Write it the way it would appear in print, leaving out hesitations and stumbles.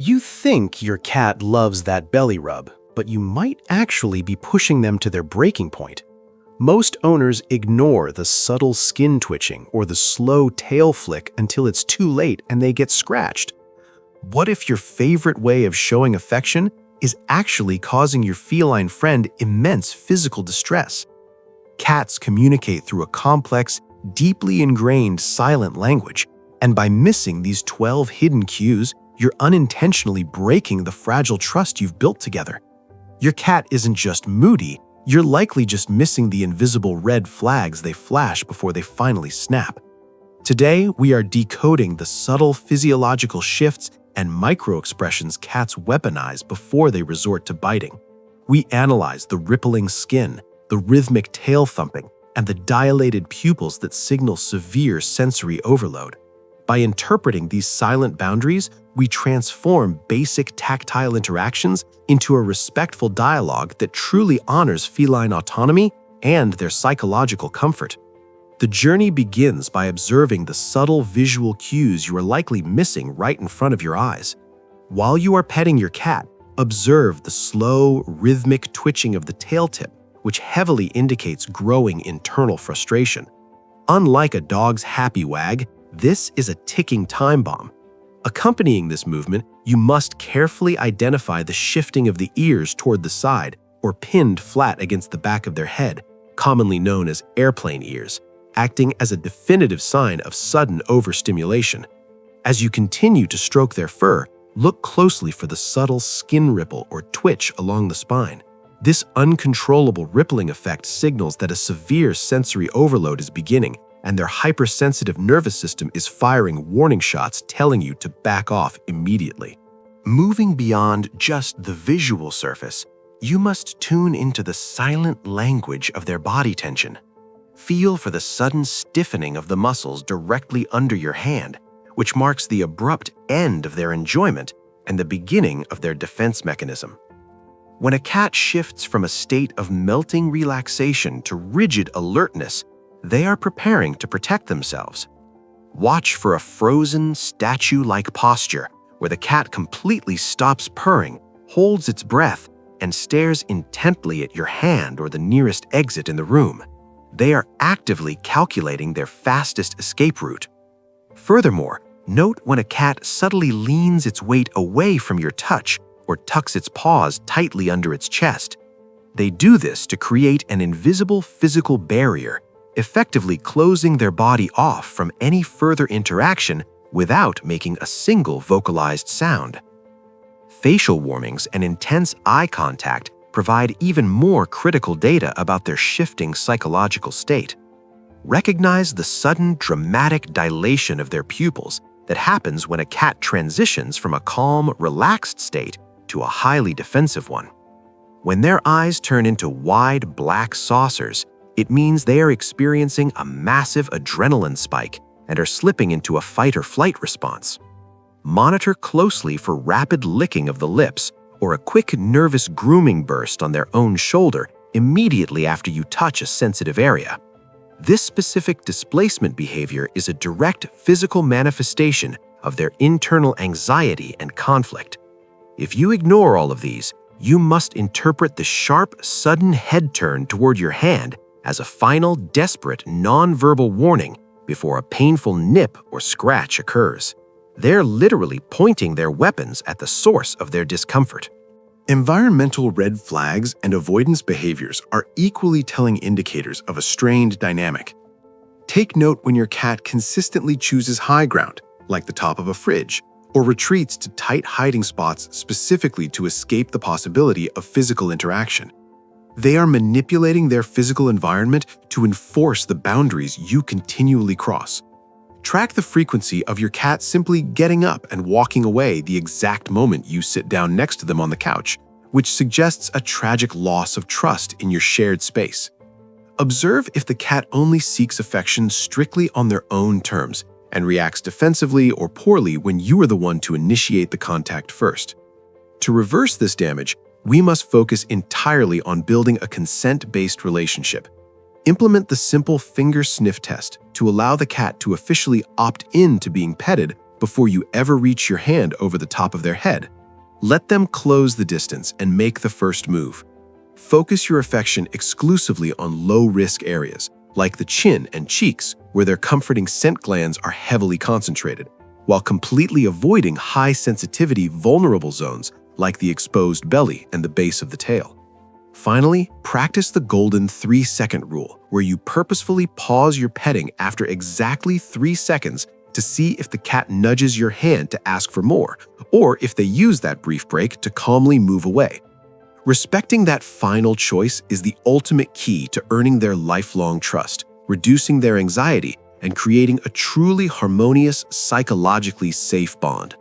You think your cat loves that belly rub, but you might actually be pushing them to their breaking point. Most owners ignore the subtle skin twitching or the slow tail flick until it's too late and they get scratched. What if your favorite way of showing affection is actually causing your feline friend immense physical distress? Cats communicate through a complex, deeply ingrained silent language, and by missing these 12 hidden cues, you're unintentionally breaking the fragile trust you've built together. Your cat isn't just moody, you're likely just missing the invisible red flags they flash before they finally snap. Today, we are decoding the subtle physiological shifts and micro-expressions cats weaponize before they resort to biting. We analyze the rippling skin, the rhythmic tail thumping, and the dilated pupils that signal severe sensory overload. By interpreting these silent boundaries, we transform basic tactile interactions into a respectful dialogue that truly honors feline autonomy and their psychological comfort. The journey begins by observing the subtle visual cues you are likely missing right in front of your eyes. While you are petting your cat, observe the slow, rhythmic twitching of the tail tip, which heavily indicates growing internal frustration. Unlike a dog's happy wag, this is a ticking time bomb. Accompanying this movement, you must carefully identify the shifting of the ears toward the side or pinned flat against the back of their head, commonly known as airplane ears, acting as a definitive sign of sudden overstimulation. As you continue to stroke their fur, look closely for the subtle skin ripple or twitch along the spine. This uncontrollable rippling effect signals that a severe sensory overload is beginning, and their hypersensitive nervous system is firing warning shots telling you to back off immediately. Moving beyond just the visual surface, you must tune into the silent language of their body tension. Feel for the sudden stiffening of the muscles directly under your hand, which marks the abrupt end of their enjoyment and the beginning of their defense mechanism. When a cat shifts from a state of melting relaxation to rigid alertness, they are preparing to protect themselves. Watch for a frozen, statue-like posture where the cat completely stops purring, holds its breath, and stares intently at your hand or the nearest exit in the room. They are actively calculating their fastest escape route. Furthermore, note when a cat subtly leans its weight away from your touch or tucks its paws tightly under its chest. They do this to create an invisible physical barrier, effectively closing their body off from any further interaction without making a single vocalized sound. Facial warmings and intense eye contact provide even more critical data about their shifting psychological state. Recognize the sudden, dramatic dilation of their pupils that happens when a cat transitions from a calm, relaxed state to a highly defensive one. When their eyes turn into wide, black saucers, it means they are experiencing a massive adrenaline spike and are slipping into a fight-or-flight response. Monitor closely for rapid licking of the lips or a quick nervous grooming burst on their own shoulder immediately after you touch a sensitive area. This specific displacement behavior is a direct physical manifestation of their internal anxiety and conflict. If you ignore all of these, you must interpret the sharp, sudden head turn toward your hand as a final, desperate, non-verbal warning before a painful nip or scratch occurs. They're literally pointing their weapons at the source of their discomfort. Environmental red flags and avoidance behaviors are equally telling indicators of a strained dynamic. Take note when your cat consistently chooses high ground, like the top of a fridge, or retreats to tight hiding spots specifically to escape the possibility of physical interaction. They are manipulating their physical environment to enforce the boundaries you continually cross. Track the frequency of your cat simply getting up and walking away the exact moment you sit down next to them on the couch, which suggests a tragic loss of trust in your shared space. Observe if the cat only seeks affection strictly on their own terms and reacts defensively or poorly when you are the one to initiate the contact first. To reverse this damage, we must focus entirely on building a consent-based relationship. Implement the simple finger sniff test to allow the cat to officially opt in to being petted before you ever reach your hand over the top of their head. Let them close the distance and make the first move. Focus your affection exclusively on low-risk areas, like the chin and cheeks, where their comforting scent glands are heavily concentrated, while completely avoiding high-sensitivity vulnerable zones like the exposed belly and the base of the tail. Finally, practice the golden 3-second rule, where you purposefully pause your petting after exactly 3 seconds to see if the cat nudges your hand to ask for more, or if they use that brief break to calmly move away. Respecting that final choice is the ultimate key to earning their lifelong trust, reducing their anxiety, and creating a truly harmonious, psychologically safe bond.